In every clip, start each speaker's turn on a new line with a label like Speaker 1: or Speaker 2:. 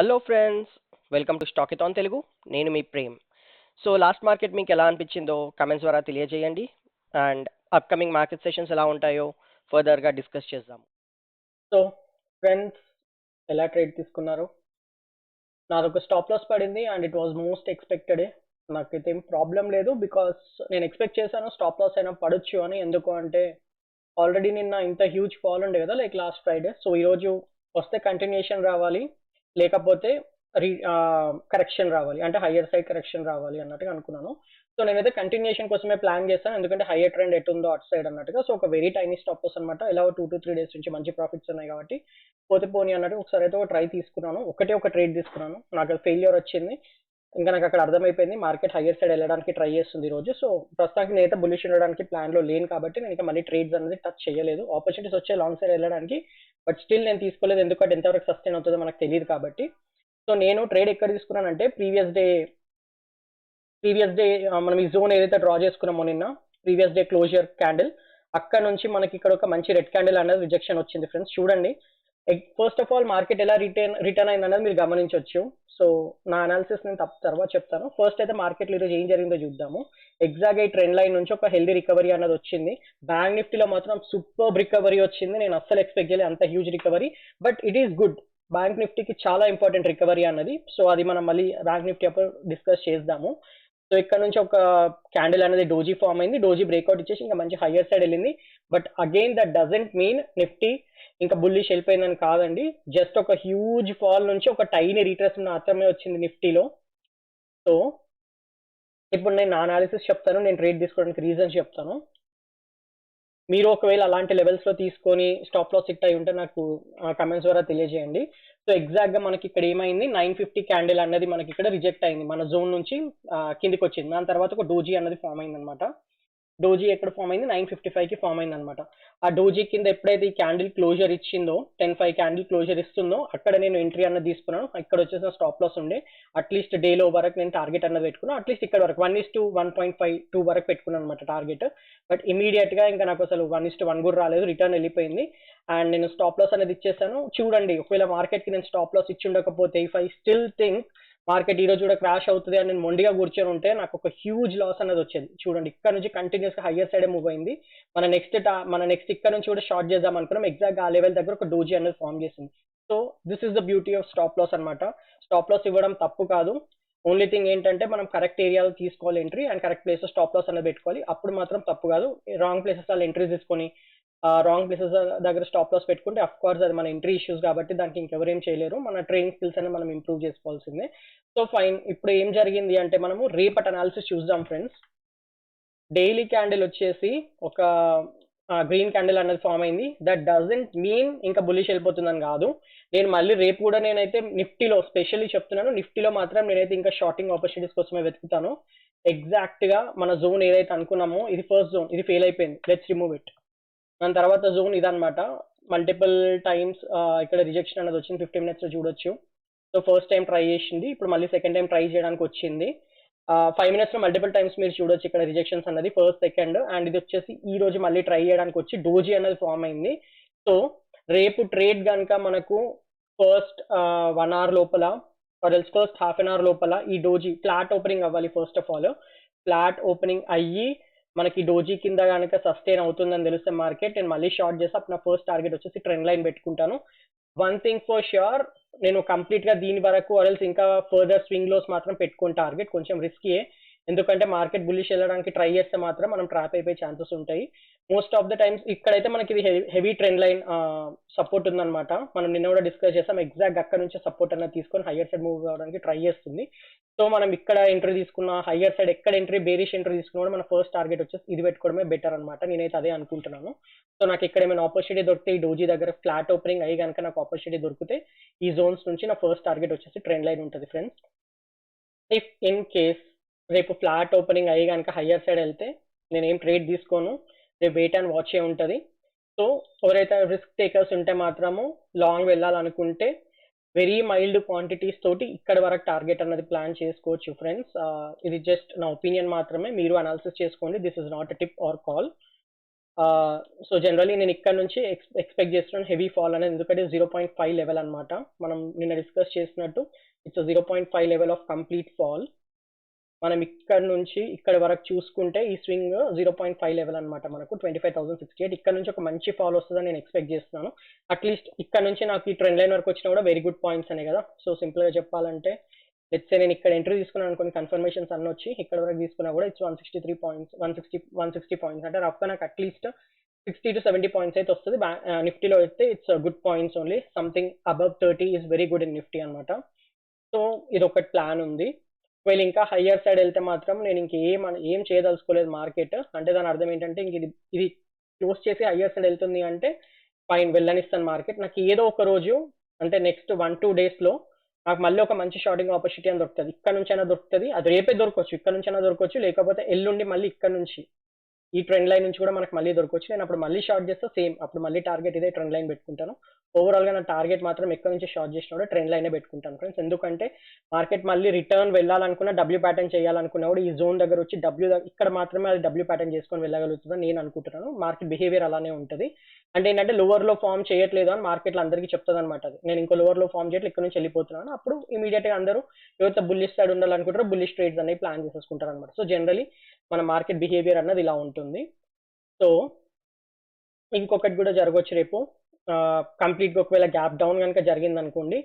Speaker 1: Hello friends, welcome to Stockathon Telugu. నేను మీ Prem. So last market మీకు ఎలా అనిపించిందో కమెంట్స్ ద్వారా తెలియజేయండి. అండ్ అప్కమింగ్ మార్కెట్ సెషన్స్ ఎలా ఉంటాయో ఫర్దర్గా డిస్కస్ చేద్దాం. సో ఫ్రెండ్స్, ఎలా ట్రేడ్ తీసుకున్నారు? నాదొక స్టాప్ లాస్ పడింది and it was most expected. నాకైతే ఏం ప్రాబ్లం లేదు, బికాస్ నేను ఎక్స్పెక్ట్ చేశాను స్టాప్ లాస్ అయినా పడొచ్చు అని. ఎందుకు అంటే ఆల్రెడీ నిన్న ఇంత హ్యూజ్ ఫాల్ ఉండే కదా, లైక్ లాస్ట్ ఫ్రైడే. సో ఈరోజు వస్తే కంటిన్యూషన్ రావాలి, లేకపోతే కరెక్షన్ రావాలి, అంటే హయ్యర్ సైడ్ కరెక్షన్ రావాలి అన్నట్టుగా అనుకున్నాను. సో నేనైతే కంటిన్యూషన్ కోసమే ప్లాన్ చేస్తాను, ఎందుకంటే హయ్యర్ ట్రెండ్ ఎటుందో అటు సైడ్ అన్నట్టుగా. సో ఒక వెరీ టైనీ స్టాప్ లాస్ అనమాట. ఎలా 2 to 3 days నుంచి మంచి ప్రాఫిట్స్ ఉన్నాయి కాబట్టి పోతే పోనీ అన్నట్టు ఒకసారి అయితే ఒక ట్రై తీసుకున్నాను. ఒక ట్రేడ్ తీసుకున్నాను, నాకు ఫెయిల్యూర్ వచ్చింది. ఇంకా నాకు అక్కడ అర్థమైపోయింది మార్కెట్ హయ్యర్ సైడ్ వెళ్ళడానికి ట్రై చేస్తుంది ఈ రోజు. సో ప్రస్తుతానికి నేనైతే బుల్లిష్ ఉండడానికి ప్లాన్ లో లేను కాబట్టి నేను ఇంకా మళ్ళీ ట్రేడ్స్ అనేది టచ్ చేయలేదు. ఆపర్చునిటీస్ వచ్చే లాంగ్ సైడ్ వెళ్ళడానికి, బట్ స్టిల్ నేను తీసుకోలేదు, ఎందుకంటే ఎంతవరకు సస్టైన్ అవుతుందో మనకు తెలియదు కాబట్టి. సో నేను ట్రేడ్ ఎక్కడ తీసుకున్నానంటే ప్రీవియస్ డే మనం ఈ జోన్ ఏదైతే డ్రా చేసుకున్నామో నిన్న, ప్రీవియస్ డే క్లోజర్ క్యాండిల్, అక్కడ నుంచి మనకి ఇక్కడ ఒక మంచి రెడ్ క్యాండిల్ అనేది రిజెక్షన్ వచ్చింది ఫ్రెండ్స్. చూడండి, ఫస్ట్ ఆఫ్ ఆల్ మార్కెట్ ఎలా రిటర్న్ అయింది అనేది మీరు గమనించవచ్చు. సో నా అనాలిసిస్ నేను తర్వాత చెప్తాను. ఫస్ట్ అయితే మార్కెట్లో ఈరోజు ఏం జరిగిందో చూద్దాము. ఎగ్జాక్ట్ ఈ ట్రెండ్ లైన్ నుంచి ఒక హెల్దీ రికవరీ అన్నది వచ్చింది. బ్యాంక్ నిఫ్టీలో మాత్రం సూపర్ రికవరీ వచ్చింది. నేను అస్సలు ఎక్స్పెక్ట్ చేయలేదు అంత huge recovery, but it is good. Bank నిఫ్టీకి చాలా ఇంపార్టెంట్ రికవరీ అన్నది. సో అది మనం మళ్ళీ బ్యాంక్ నిఫ్టీ అప్పుడు డిస్కస్ చేద్దాము. సో ఇక్కడ నుంచి ఒక క్యాండిల్ అనేది డోజీ ఫామ్ అయింది. డోజీ బ్రేక్అవుట్ ఇచ్చేసి ఇంకా మంచి హయ్యర్ సైడ్ వెళ్ళింది. But again that doesn't mean Nifty ఇంకా బుల్లిష్ వెళ్ళిపోయిందని కాదండి. జస్ట్ ఒక హ్యూజ్ ఫాల్ నుంచి ఒక టైనీ రీట్రేస్ మాత్రమే వచ్చింది నిఫ్టీలో. సో ఇప్పుడు నేను నా అనాలిసిస్ చెప్తాను, నేను ట్రేడ్ తీసుకోవడానికి రీజన్స్ చెప్తాను. మీరు ఒకవేళ అలాంటి లెవెల్స్ లో తీసుకొని స్టాప్ లాస్ హిట్ అయి ఉంటే నాకు కమెంట్స్ ద్వారా తెలియజేయండి. సో ఎగ్జాక్ట్ గా మనకి ఇక్కడ ఏమైంది, 950 క్యాండిల్ అన్నది మనకి ఇక్కడ రిజెక్ట్ అయింది, మన జోన్ నుంచి కిందికి వచ్చింది. దాని తర్వాత ఒక డోజీ అన్నది ఫామ్ అయింది అనమాట. డోజీ ఎక్కడ ఫామ్ అయింది, 955 కి ఫామ్ అయింది అనమాట. ఆ డోజీ కింద ఎప్పుడైతే ఈ క్యాండిల్ క్లోజర్ ఇచ్చిందో, 10-5 క్యాండిల్ క్లోజర్ ఇస్తుందో, అక్కడ నేను ఎంట్రీ అన్నది తీసుకున్నాను. ఇక్కడ వచ్చేసిన స్టాప్ లాస్ ఉండే అట్లీస్ట్ డేలో వరకు నేను టార్గెట్ అన్నది పెట్టుకున్నాను. అట్లీస్ట్ ఇక్కడ వరకు 1:1.52 వరకు పెట్టుకున్నాను అనమాట టార్గెట్. బట్ ఇమీడియట్ గా ఇంకా నాకు అసలు 1:1 కూడా రాలేదు, రిటర్న్ వెళ్ళిపోయింది. అండ్ నేను స్టాప్ లాస్ అనేది ఇచ్చేసాను. చూడండి, ఒకవేళ మార్కెట్ కి నేను స్టాప్ లాస్ ఇచ్చి ఉండకపోతే, if I still think market ఈ రోజు కూడా క్రాష్ అవుతుంది అని నేను మొండిగా కూర్చొని ఉంటే నాకు ఒక హ్యూజ్ లాస్ అనేది వచ్చేది. చూడండి, ఇక్కడ నుంచి కంటిన్యూస్ గా హయ్యర్ సైడ్ మూవ్ అయింది. మన నెక్స్ట్ ఇక్కడ నుంచి కూడా షార్ట్ చేద్దాం అనుకున్నాం. ఎగ్జాక్ట్ ఆ లెవెల్ దగ్గర ఒక డోజీ అనేది ఫామ్ చేసింది. So this is the beauty of stop loss అనమాట. స్టాప్ లాస్ ఇవ్వడం తప్పు కాదు. ఓన్లీ థింగ్ ఏంటంటే మనం కరెక్ట్ ఏరియాలో తీసుకోవాలి entry, and correct place stop loss అనేది పెట్టుకోవాలి. అప్పుడు మాత్రం తప్పు కాదు. రాంగ్ ప్లేసెస్ వాళ్ళు ఎంట్రీ తీసుకొని రాంగ్ ప్లేసెస్ దగ్గర స్టాప్ లాస్ పెట్టుకుంటే అఫ్ కోర్స్ అది మన ఎంట్రీ ఇష్యూస్ కాబట్టి దానికి ఇంకెవరేం చేయలేరు. మన ట్రైనింగ్ స్కిల్స్ అనేది మనం ఇంప్రూవ్ చేసుకోవాల్సిందే. సో ఫైన్, ఇప్పుడు ఏం జరిగింది అంటే మనము రేపటి అనాలిసిస్ చూద్దాం ఫ్రెండ్స్. డైలీ క్యాండిల్ వచ్చేసి ఒక గ్రీన్ క్యాండిల్ అనేది ఫామ్ అయింది. దట్ డజంట్ మీన్ ఇంకా బుల్లిష్ వెళ్ళిపోతుందని కాదు. నేను మళ్ళీ రేపు కూడా నేనైతే నిఫ్టీలో స్పెషల్లీ చెప్తున్నాను, నిఫ్టీలో మాత్రం నేనైతే ఇంకా షార్టింగ్ ఆపర్చునిటీస్ కోసమే వెతుకుతాను. ఎగ్జాక్ట్ గా మన జోన్ ఏదైతే అనుకున్నామో, ఇది ఫస్ట్ జోన్, ఇది ఫెయిల్ అయిపోయింది, లెట్స్ రిమూవ్ ఇట్. దాని తర్వాత జోన్ ఇదనమాట. మల్టిపుల్ టైమ్స్ ఇక్కడ రిజెక్షన్ అనేది వచ్చింది, 50 minutes లో చూడొచ్చు. సో ఫస్ట్ టైం ట్రై చేసింది, ఇప్పుడు మళ్ళీ సెకండ్ టైం ట్రై చేయడానికి వచ్చింది. 5 minutes లో మల్టిపుల్ టైమ్స్ మీరు చూడొచ్చు ఇక్కడ రిజెక్షన్స్ అన్నది, ఫస్ట్ సెకండ్. అండ్ ఇది వచ్చేసి ఈ రోజు మళ్ళీ ట్రై చేయడానికి వచ్చి డోజీ అనేది ఫామ్ అయింది. సో రేపు ట్రేడ్ కనుక మనకు ఫస్ట్ 1 hour లోపల, ఫస్ట్ హాఫ్ అన్ అవర్ లోపల ఈ డోజీ ఫ్లాట్ ఓపెనింగ్ అవ్వాలి. First of all flat opening అయ్యి మనకి డోజీ కింద కనుక సస్టైన్ అవుతుందని తెలిస్తే మార్కెట్, నేను మళ్ళీ షార్ట్ చేసి అప్పుడు నా ఫస్ట్ టార్గెట్ వచ్చేసి ట్రెండ్ లైన్ పెట్టుకుంటాను. వన్ థింగ్ ఫర్ ష్యూర్, నేను కంప్లీట్ గా దీని వరకు ఆర్ఎల్స్ ఇంకా ఫర్దర్ స్వింగ్ లోస్ మాత్రం పెట్టుకుని టార్గెట్ కొంచెం రిస్కీయే. ఎందుకంటే మార్కెట్ బుల్లిష్ వెళ్ళడానికి ట్రై చేస్తే మాత్రం మనం ట్రాప్ అయిపోయే ఛాన్సెస్ ఉంటాయి మోస్ట్ ఆఫ్ ద టైమ్స్. ఇక్కడైతే మనకి ఇది హెవీ ట్రెండ్ లైన్ సపోర్ట్ ఉందన్నమాట. మనం నిన్న కూడా డిస్కస్ చేస్తాం. ఎగ్జాక్ట్ అక్కడ నుంచి సపోర్ట్ అనేది తీసుకొని హయ్యర్ సైడ్ మూవ్ అవడానికి ట్రై చేస్తుంది. సో మనం ఇక్కడ ఎంట్రీ తీసుకున్న, హయ్యర్ సైడ్ ఎక్కడ ఎంట్రీ, బేరిష్ ఎంట్రీ తీసుకున్నా కూడా మన ఫస్ట్ టార్గెట్ వచ్చేసి ఇది పెట్టుకోవడమే బెటర్ అనమాట. నేనైతే అదే అనుకుంటున్నాను. సో నాకు ఇక్కడ ఏమైనా ఆపర్చునిటీ దొరికితే, ఈ డోజీ దగ్గర ఫ్లాట్ ఓపెనింగ్ అయ్యి కనుక నాకు ఆపర్చునిటీ దొరికితే ఈ జోన్స్ నుంచి నా ఫస్ట్ టార్గెట్ వచ్చేసి ట్రెండ్ లైన్ ఉంటుంది ఫ్రెండ్స్. ఇఫ్ ఇన్ కేస్ రేపు ఫ్లాట్ ఓపెనింగ్ అయ్యి కనుక హయ్యర్ సైడ్ వెళ్తే నేనేం ట్రేడ్ తీసుకోను, రేపు వెయిట్ అండ్ వాచ్ ఏ ఉంటుంది. సో ఎవరైతే రిస్క్ టేకర్స్ ఉంటే మాత్రము లాంగ్ వెళ్ళాలనుకుంటే వెరీ మైల్డ్ క్వాంటిటీస్ తోటి ఇక్కడ వరకు టార్గెట్ అన్నది ప్లాన్ చేసుకోవచ్చు ఫ్రెండ్స్. ఇది జస్ట్ నా ఒపీనియన్ మాత్రమే, మీరు అనాలిసిస్ చేసుకోండి. This is not a tip are call. So generally నేను ఇక్కడ నుంచి ఎక్స్పెక్ట్ చేస్తున్నాను హెవీ ఫాల్ అనేది, ఎందుకంటే 0.5 లెవెల్ అనమాట. మనం నిన్న డిస్కస్ చేసినట్టు it's 0.5 level of complete fall. మనం ఇక్కడ నుంచి ఇక్కడ వరకు చూసుకుంటే ఈ స్వింగ్ 0.5 లెవెల్ అనమాట, మనకు 25,068. ఇక్కడ నుంచి ఒక మంచి ఫాల్ వస్తుందని నేను ఎక్స్పెక్ట్ చేస్తున్నాను. అట్లీస్ట్ ఇక్కడ నుంచి నాకు ఈ ట్రెండ్ లైన్ వరకు వచ్చినా కూడా వెరీ గుడ్ పాయింట్స్ అనే కదా. సో సింపుల్గా చెప్పాలంటే లెట్స్ సే నేను ఇక్కడ ఎంట్రీ తీసుకున్నాను అనుకోని, కన్ఫర్మేషన్స్ అన్నీ వచ్చి ఇక్కడ వరకు తీసుకున్నా కూడా ఇట్స్ 163 పాయింట్స్, 160 పాయింట్స్, అంటే రఫ్గా నాకు అట్లీస్ట్ 60 to 70 పాయింట్స్ అయితే వస్తుంది. నిఫ్టీలో అయితే it's good points only, something above 30 is very good in Nifty అనమాట. సో ఇది ఒక ప్లాన్ ఉంది. ఒకవేళ ఇంకా హయ్యర్ సైడ్ వెళ్తే మాత్రం నేను ఏం చేయదలుచుకోలేదు మార్కెట్. అంటే దాని అర్థం ఏంటంటే ఇంక ఇది క్లోజ్ చేసి హయ్యర్ సైడ్ వెళ్తుంది అంటే ఫైన్, వెళ్ళనిస్తాను మార్కెట్. నాకు ఏదో ఒక రోజు అంటే నెక్స్ట్ 1-2 డేస్లో నాకు మళ్ళీ ఒక మంచి షార్టింగ్ ఆపర్చునిటీ అని దొరుకుతుంది. ఇక్కడ నుంచి అయినా దొరుకుతుంది, అది రేపే దొరకవచ్చు, ఇక్కడ నుంచి అయినా దొరకవచ్చు, లేకపోతే ఎల్లుండి మళ్ళీ ఇక్కడ నుంచి ఈ ట్రెండ్ లైన్ నుంచి కూడా మనకు మళ్ళీ దొరకవచ్చు. నేను అప్పుడు మళ్ళీ షార్ట్ చేస్తే సేమ్, అప్పుడు మళ్ళీ టార్గెట్ ఇదే ట్రెండ్ లైన్ పెట్టుకుంటాను. ఓవరాల్గా నా టార్గెట్ మాత్రం ఎక్కడ నుంచి షార్ట్ చేసినా కూడా ట్రెండ్ లైనే పెట్టుకుంటాను ఫ్రెండ్స్. ఎందుకంటే మార్కెట్ మళ్ళీ రిటర్న్ వెళ్ళాలనుకున్న, డబ్ల్యూ ప్యాటర్న్ చేయాలనుకున్నా కూడా ఈ జోన్ దగ్గర వచ్చి ఇక్కడ మాత్రమే అది డబ్ల్యూ ప్యాటర్న్ చేసుకొని వెళ్ళగలుగుతుందని నేను అనుకుంటున్నాను. మార్కెట్ బిహేవియర్ అలానే ఉంటుంది. అంటే ఏంటంటే లోవర్లో ఫామ్ చేయట్లేదు అని మార్కెట్లో అందరికీ చెప్తుంది అనమాట. అది నేను ఇంకో లోవర్లో ఫామ్ చేయట్లేదు, ఇక్కడ నుంచి వెళ్ళిపోతున్నాను. అప్పుడు ఇమీడియట్గా అందరూ ఎవరైతే బుల్లిష్ సైడ్ ఉండాలనుకుంటారో బుల్లిష్ ట్రేడ్స్ అనేవి ప్లాన్ చేసేసుకుంటారు అనమాట. సో జనరలీ మన మార్కెట్ బిహేవియర్ అన్నది ఇలా ఉంటుంది. సో ఇంకొకటి కూడా జరగవచ్చు రేపు, కంప్లీట్గా ఒకవేళ గ్యాప్ డౌన్ కనుక జరిగింది అనుకోండి,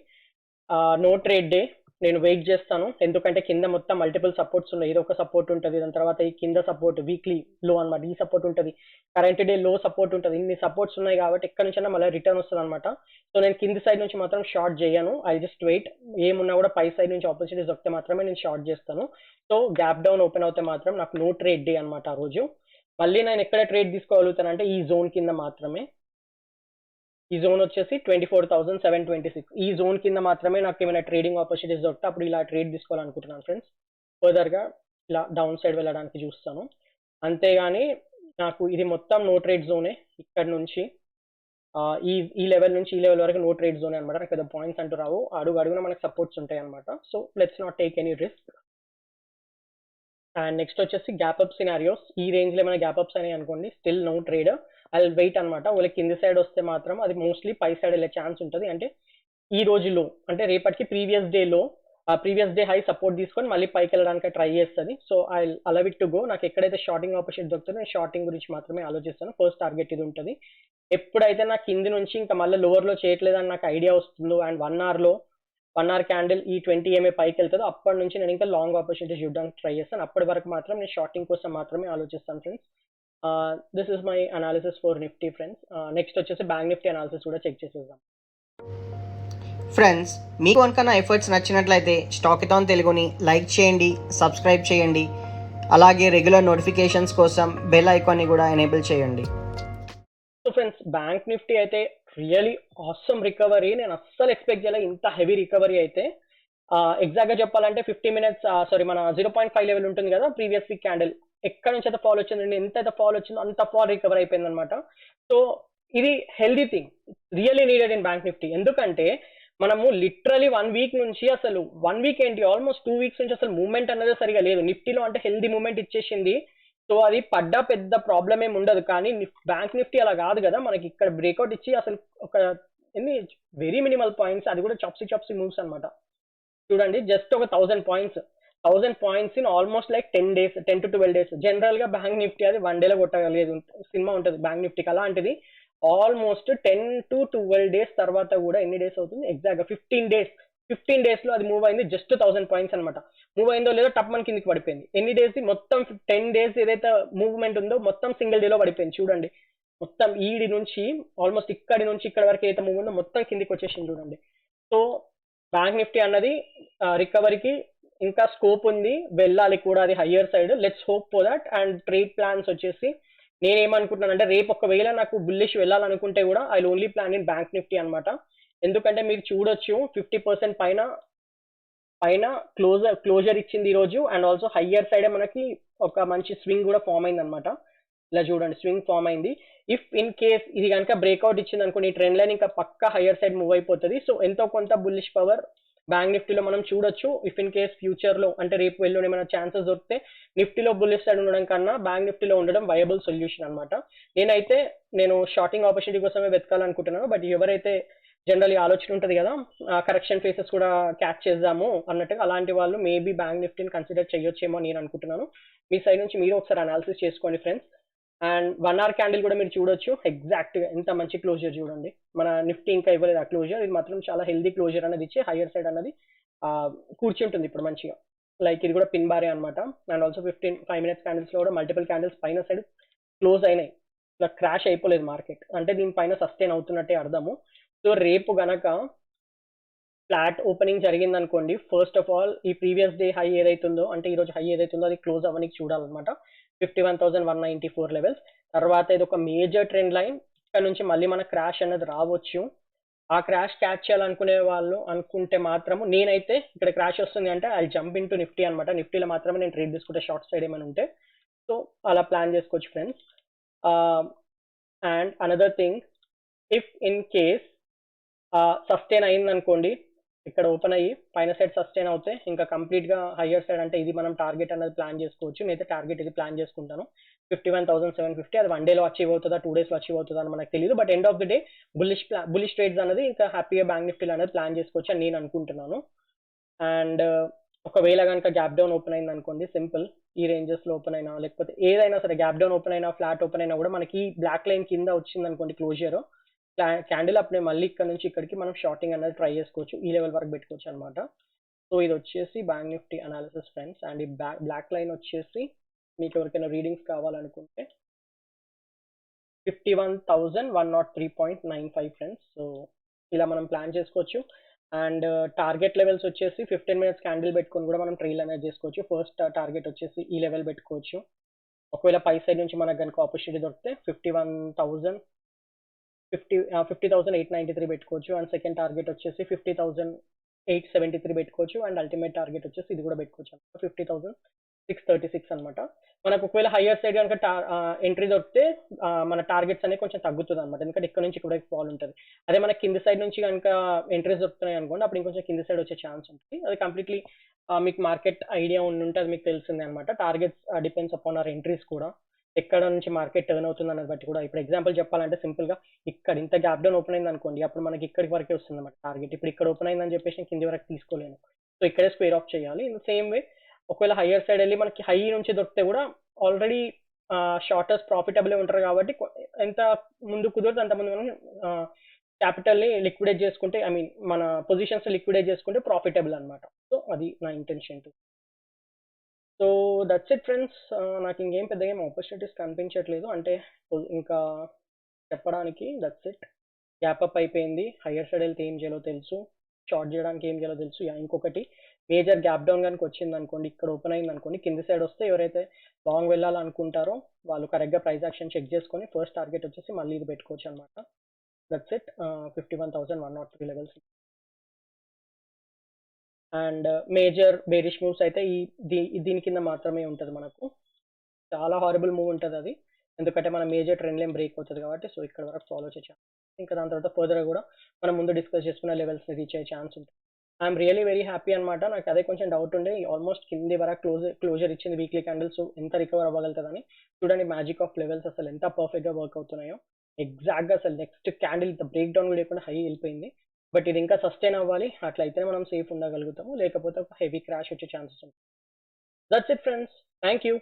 Speaker 1: నో ట్రేడ్ డే నేను వెయిట్ చేస్తాను. ఎందుకంటే కింద మొత్తం మల్టిపుల్ సపోర్ట్స్ ఉన్నాయి. ఇది ఒక సపోర్ట్ ఉంటుంది, దాని తర్వాత ఈ కింద సపోర్ట్ వీక్లీ లో అనమాట, ఈ సపోర్ట్ ఉంటుంది, కరెంట్ డే లో సపోర్ట్ ఉంటుంది. ఇన్ని సపోర్ట్స్ ఉన్నాయి కాబట్టి ఎక్కడి నుంచైనా మళ్ళీ రిటర్న్ వస్తుంది అనమాట. సో నేను కింది సైడ్ నుంచి మాత్రం షార్ట్ చేయను, ఐ జస్ట్ వెయిట్. ఏమున్నా కూడా పై సైడ్ నుంచి ఆపర్చునిటీస్ దొరికితే మాత్రమే నేను షార్ట్ చేస్తాను. సో గ్యాప్ డౌన్ ఓపెన్ అవుతే మాత్రం నాకు నో ట్రేడ్ డే అనమాట ఆ రోజు. మళ్ళీ నేను ఎక్కడ ట్రేడ్ తీసుకోగలుగుతానంటే ఈ జోన్ కింద మాత్రమే. ఈ జోన్ వచ్చేసి 24,726. ఈ జోన్ కింద మాత్రమే నాకు ఏమైనా ట్రేడింగ్ ఆపర్చునిటీస్ దొరికితే అప్పుడు ఇలా ట్రేడ్ తీసుకోవాలనుకుంటున్నాను ఫ్రెండ్స్. ఫర్దర్గా ఇలా డౌన్ సైడ్ వెళ్ళడానికి చూస్తాను. అంతేగాని నాకు ఇది మొత్తం నో ట్రేడ్ జోనే. ఇక్కడ నుంచి ఈ లెవెల్ నుంచి ఈ లెవెల్ వరకు నో ట్రేడ్ జోనే అనమాట. నాకు పెద్ద పాయింట్స్ అంటూ రావు, అడుగున మనకు సపోర్ట్స్ ఉంటాయి అనమాట. So let's not take any risk. And next వచ్చేసి గ్యాప్ అప్ సినారియోస్. ఈ రేంజ్లో ఏమైనా గ్యాప్ అప్స్ అని అనుకోండి, still no trade, I will wait అనమాట. వాళ్ళకి కింది సైడ్ వస్తే మాత్రం అది మోస్ట్లీ పై సైడ్ వెళ్ళే ఛాన్స్ ఉంటుంది. అంటే ఈ రోజులో అంటే రేపటికి ప్రీవియస్ డే హై సపోర్ట్ తీసుకొని మళ్ళీ పైకి వెళ్ళడానికి ట్రై చేస్తుంది. So I allow it to go. నాకు ఎక్కడైతే షార్టింగ్ ఆపర్చునిటీ దొరుకుతుందో నేను షార్టింగ్ గురించి మాత్రమే ఆలోచిస్తాను. ఫస్ట్ టార్గెట్ ఇది ఉంటుంది. ఎప్పుడైతే నాకు కింది నుంచి ఇంకా మళ్ళీ లోవర్లో చేయట్లేదని నాకు ఐడియా వస్తుందో అండ్ 1 hour క్యాండిల్ ఈ 20 EMA పైకి వెళ్తుందో అప్పటి నుంచి నేను ఇంకా లాంగ్ ఆపర్చునిటీ చూడడానికి ట్రై చేస్తాను. అప్పటి వరకు మాత్రం నేను షార్టింగ్ కోసం మాత్రమే ఆలోచిస్తాను friends. This is my analysis for Nifty friends. Next వచ్చేసి బ్యాంక్ నిఫ్టీ అనాలిసిస్ కూడా చెక్ చేసేద్దాం
Speaker 2: ఫ్రెండ్స్. మీకు కనుక నా ఎఫర్ట్స్ నచ్చినట్లయితే స్టాకిథాన్ తెలుగుని లైక్ చేయండి, సబ్స్క్రైబ్ చేయండి, అలాగే రెగ్యులర్ నోటిఫికేషన్స్ కోసం బెల్ ఐకాన్ని కూడా ఎనేబుల్ చేయండి.
Speaker 1: సో ఫ్రెండ్స్, బ్యాంక్ నిఫ్టీ అయితే రియలీ ఆసమ్ రికవరీ. నేను అస్సలు ఎక్స్పెక్ట్ చేయలేదు ఇంత హెవీ రికవరీ అయితే. ఎగ్జాక్ట్గా చెప్పాలంటే 50 minutes మన 0.5 లెవెల్ ఉంటుంది కదా ప్రీవియస్ వీక్ క్యాండిల్, ఎక్కడ నుంచి అయితే ఫాల్ వచ్చిందండి, ఎంత అయితే ఫాల్ వచ్చిందో అంత ఫాల్ రికవర్ అయిపోయింది అనమాట. సో ఇది healthy thing, really needed in bank Nifty. ఎందుకంటే మనము లిటరలీ 1 week నుంచి, అసలు 1 week ఏంటి, ఆల్మోస్ట్ 2 weeks నుంచి అసలు మూవ్మెంట్ అనేది సరిగా లేదు నిఫ్టీలో. అంటే హెల్దీ మూవ్మెంట్ ఇచ్చేసింది. సో అది పడ్డా పెద్ద ప్రాబ్లం ఏమి ఉండదు. కానీ బ్యాంక్ నిఫ్టీ అలా కాదు కదా, మనకి ఇక్కడ బ్రేక్అవుట్ ఇచ్చి అసలు ఒక వెరీ మినిమల్ పాయింట్స్, అది కూడా చాప్సీ మూవ్స్ అనమాట. చూడండి, జస్ట్ ఒక 1000 points in almost like 10 to 12 days. General గా బ్యాంక్ నిఫ్టీ అది 1 day కొట్టగలేదు సినిమా ఉంటుంది బ్యాంక్ నిఫ్టీకి. అలాంటిది ఆల్మోస్ట్ 10 to 12 days తర్వాత కూడా ఎన్ని డేస్ అవుతుంది, ఎగ్జాక్ట్ గా 15 days లో అది మూవ్ అయింది. జస్ట్ 1000 పాయింట్స్ అనమాట. మూవ్ అయిందో లేదో టప్ మన కిందికి పడిపోయింది. ఎన్ని డేస్, మొత్తం 10 days ఏదైతే మూవ్మెంట్ ఉందో మొత్తం సింగిల్ డేలో పడిపోయింది. చూడండి, మొత్తం ఈడి నుంచి ఆల్మోస్ట్ ఇక్కడి నుంచి ఇక్కడ వరకు ఏదైతే మూవ్ ఉందో మొత్తం కిందికి వచ్చేసింది చూడండి. సో బ్యాంక్ నిఫ్టీ అన్నది రికవరీకి ఇంకా స్కోప్ ఉంది, వెళ్ళాలి కూడా అది higher side. Let's hope for that. And trade plans వచ్చేసి నేనేమనుకుంటున్నానంటే రేపు ఒకవేళ నాకు బుల్లిష్ వెళ్ళాలనుకుంటే కూడా I only plan in bank Nifty అనమాట. ఎందుకంటే మీరు చూడొచ్చు 50% పైన క్లోజర్ ఇచ్చింది ఈ రోజు. అండ్ ఆల్సో హయ్యర్ సైడ్ మనకి ఒక మంచి స్వింగ్ కూడా ఫామ్ అయింది అనమాట. ఇలా చూడండి, స్వింగ్ ఫామ్ అయింది. ఇఫ్ ఇన్ కేస్ ఇది కనుక బ్రేక్అవుట్ ఇచ్చింది అనుకోండి, ఈ ట్రెండ్ లైన్ ఇంకా పక్కా హయ్యర్ సైడ్ మూవ్ అయిపోతుంది. సో ఎంతో కొంత బుల్లిష్ పవర్ బ్యాంక్ నిఫ్టీలో మనం చూడొచ్చు. ఇఫ్ ఇన్ కేస్ ఫ్యూచర్లో అంటే రేపు ఎల్లుండి ఏమైనా ఛాన్సెస్ దొరికితే నిఫ్టీలో బుల్లిష్ సైడ్ ఉండడం కన్నా బ్యాంక్ నిఫ్టీలో ఉండడం వయబుల్ సొల్యూషన్ అనమాట. నేను షార్టింగ్ ఆపర్చునిటీ కోసమే వెతకాలనుకుంటున్నాను. బట్ ఎవరైతే జనరల్ ఆలోచన ఉంటుంది కదా, కరెక్షన్ ఫేసెస్ కూడా క్యాచ్ చేద్దాము అన్నట్టుగా, అలాంటి వాళ్ళు మేబీ బ్యాంక్ నిఫ్టీని కన్సిడర్ చేయొచ్చేమో నేను అనుకుంటున్నాను. మీ సైడ్ నుంచి మీరు ఒకసారి అనాలిసిస్ చేసుకోండి ఫ్రెండ్స్. అండ్ 1 hour క్యాండిల్ కూడా మీరు చూడొచ్చు. ఎగ్జాక్ట్గా ఎంత మంచి క్లోజర్ చూడండి. మన నిఫ్టీ ఇంకా ఇవ్వలేదు ఆ క్లోజర్. ఇది మాత్రం చాలా హెల్దీ క్లోజర్ అనేది ఇచ్చి హైయర్ సైడ్ అన్నది కూర్చుంటుంది ఇప్పుడు మంచిగా. లైక్ ఇది కూడా పిన్ బారే అనమాట. అండ్ ఆల్సో 5 minutes క్యాండిల్స్లో కూడా మల్టిపుల్ క్యాండిల్స్ పైన సైడ్ క్లోజ్ అయినాయి. ఇట్లా క్రాష్ అయిపోలేదు మార్కెట్, అంటే దీనిపైన సస్టైన్ అవుతున్నట్టే అర్థము. సో రేపు గనక ఫ్లాట్ ఓపెనింగ్ జరిగింది అనుకోండి, ఫస్ట్ ఆఫ్ ఆల్ ఈ ప్రీవియస్ డే హై ఏదైతుందో, అంటే ఈ రోజు హై ఏదైతుందో అది క్లోజ్ అవ్వడానికి చూడాలన్నమాట. 51,194 లెవెల్స్. తర్వాత ఇది ఒక మేజర్ ట్రెండ్ లైన్. ఇక్కడ నుంచి మళ్ళీ మన క్రాష్ అనేది రావచ్చు. ఆ క్రాష్ క్యాచ్ చేయాలనుకునే వాళ్ళు అనుకుంటే మాత్రము, నేనైతే ఇక్కడ క్రాష్ వస్తుంది అంటే I jump in to Nifty అనమాట. నిఫ్టీలో మాత్రమే నేను ట్రేడ్ తీసుకుంటే షార్ట్ సైడ్ ఏమైనా ఉంటే. సో అలా ప్లాన్ చేసుకోవచ్చు friends. And another thing, if in case sustain అయింది అనుకోండి, ఇక్కడ ఓపెన్ అయ్యి పైన సైడ్ సస్టైన్ అవుతే ఇంకా కంప్లీట్ గా హయ్యర్ సైడ్ అంటే ఇది మనం టార్గెట్ అనేది ప్లాన్ చేసుకోవచ్చు. నేనైతే టార్గెట్ ఇది ప్లాన్ చేసుకుంటాను 51,750. అది 1 day లో అచీవ్ అవుతుందా 2 days లో అచీవ్ అవుతుందా అని మనకు తెలియదు. But end of the day bullish trades అనేది ఇంకా హ్యాపీగా బ్యాంక్ నిఫ్టీలో అనేది ప్లాన్ చేసుకోవచ్చు అని నేను అనుకుంటున్నాను. అండ్ ఒకవేళ కనుక గ్యాప్ డౌన్ ఓపెన్ అయింది అనుకోండి, సింపుల్ ఈ రేంజెస్ లో ఓపెన్ అయినా లేకపోతే ఏదైనా సరే గ్యాప్ డౌన్ ఓపెన్ అయినా ఫ్లాట్ ఓపెన్ అయినా కూడా మనకి బ్లాక్ లైన్ కింద వచ్చింది అనుకోండి క్లోజర్ క్యాండిల్, అప్పుడే మళ్ళీ ఇక్కడ నుంచి ఇక్కడికి మనం షార్టింగ్ అనేది ట్రై చేసుకోవచ్చు. ఈ లెవెల్ వరకు పెట్టుకోవచ్చు అనమాట. సో ఇది వచ్చేసి bank Nifty analysis friends. And ఈ బ్లాక్ లైన్ వచ్చేసి మీకు ఎవరికైనా రీడింగ్స్ కావాలనుకుంటే 51,103.95 ఫ్రెండ్స్. సో ఇలా మనం ప్లాన్ చేసుకోవచ్చు. అండ్ టార్గెట్ లెవెల్స్ వచ్చేసి 15 minutes క్యాండిల్ పెట్టుకొని కూడా మనం ట్రైల్ అనేది చేసుకోవచ్చు. ఫస్ట్ టార్గెట్ వచ్చేసి ఈ లెవెల్ పెట్టుకోవచ్చు. ఒకవేళ పై సైడ్ నుంచి మనకు కనుక ఆపర్చునిటీ దొరికితే 50,893 పెట్టుకోవచ్చు. అండ్ సెకండ్ టార్గెట్ వచ్చేసి 50,873 పెట్టుకోవచ్చు. అండ్ అల్టిమేట్ టార్గెట్ వచ్చేసి ఇది కూడా పెట్టుకోవచ్చు అనమాట, 50,636 అనమాట. మనకు ఒకవేళ హయ్యర్ సైడ్ కనుక ఎంట్రీ దొరికితే మన టార్గెట్స్ అనేవి కొంచెం తగ్గుతుంది అనమాట, ఎందుకంటే ఇక్కడ నుంచి కూడా ఫాల్ ఉంటుంది. అదే మనకి కింది సైడ్ నుంచి కనుక ఎంట్రీస్ దొరుకుతున్నాయి అనుకోండి, అప్పుడు ఇంకొంచెం కింది సైడ్ వచ్చే ఛాన్స్ ఉంటుంది. అది కంప్లీట్లీ మీకు మార్కెట్ ఐడియా ఉంటే అది మీకు తెలిసిందే అనమాట. Targets depends upon our entries కూడా, ఎక్కడ నుంచి మార్కెట్ టర్న్ అవుతుంది అన్నది బట్టి కూడా. ఇప్పుడు ఎగ్జాంపుల్ చెప్పాలంటే సింపుల్ గా ఇక్కడ ఇంత గ్యాప్ డౌన్ ఓపెన్ అయింది అనుకోండి, అప్పుడు మనకి ఇక్కడి వరకే వస్తుంది అన్నమాట టార్గెట్. ఇప్పుడు ఇక్కడ ఓపెన్ అయిందని చెప్పేసి నేను కింది వరకు తీసుకోలేను. సో ఇక్కడే స్క్వేర్ ఆఫ్ చేయాలి. ఇన్ సేమ్ వే ఒకవేళ హయ్యర్ సైడ్ వెళ్ళి మనకి హై నుంచి దొరికితే కూడా ఆల్రెడీ షార్టర్స్ ప్రాఫిటబుల్ ఉంటారు కాబట్టి ఎంత ముందు కుదిరితే అంత ముందు మనం క్యాపిటల్ ని లిక్విడేట్ చేసుకుంటే, ఐ మీన్ మన పొజిషన్స్ లిక్విడేట్ చేసుకుంటే ప్రాఫిటబుల్ అనమాట. సో అది నా intention. So that's it friends. నాకు ఇంకేం పెద్దగా ఏం ఆపర్చునిటీస్ కనిపించట్లేదు, అంటే ఇంకా చెప్పడానికి. That's it. గ్యాప్ అప్ అయిపోయింది. హయ్యర్ సైడ్ వెళ్తే ఏం చేయాలో తెలుసు, షార్ట్ చేయడానికి ఏం చేయాలో తెలుసు. ఇంకొకటి మేజర్ గ్యాప్ డౌన్ కనుక వచ్చింది అనుకోండి, ఇక్కడ ఓపెన్ అయింది అనుకోండి, కింది సైడ్ వస్తే ఎవరైతే లాంగ్ వెళ్ళాలనుకుంటారో వాళ్ళు కరెక్ట్గా ప్రైస్ యాక్షన్ చెక్ చేసుకొని ఫస్ట్ టార్గెట్ వచ్చేసి మళ్ళీ ఇది పెట్టుకోవచ్చు అనమాట. That's it. 51,103 levels. And major bearish moves అయితే దీని కింద మాత్రమే ఉంటుంది మనకు. చాలా హారబుల్ మూవ్ ఉంటుంది అది, ఎందుకంటే మన మేజర్ ట్రెండ్ లైన్ బ్రేక్ అవుతుంది కాబట్టి. సో ఇక్కడ వరకు ఫాలో చేయాలి. ఇంకా దాని తర్వాత ఫర్దర్ కూడా మనం ముందు డిస్కస్ చేసుకున్న లెవెల్స్ని రీచ్ అయ్యే ఛాన్స్ ఉంటుంది. ఐఎమ్ రియలీ వెరీ హ్యాపీ అనమాట. నాకు అదే కొంచెం డౌట్ ఉండే, ఆల్మోస్ట్ కింది వరకు క్లోజర్ ఇచ్చింది వీక్లీ క్యాండిల్స్, ఎంత రికవర్ అవ్వగలుగుతుందని. చూడండి మ్యాజిక్ ఆఫ్ లెవెల్స్ అసలు ఎంత పర్ఫెక్ట్గా వర్క్ అవుతున్నాయో. ఎగ్జాక్ట్గా అసలు నెక్స్ట్ క్యాండిల్ బ్రేక్ డౌన్ కూడా లేకుండా హై వెళ్ళిపోయింది. బట్ ఇది ఇంకా సస్టైన్ అవ్వాలి, అట్లా అయితేనే మనం సేఫ్ ఉండగలుగుతాము, లేకపోతే ఒక హెవీ క్రాష్ వచ్చే ఛాన్సెస్ ఉంటాయి. That's it friends. Thank you.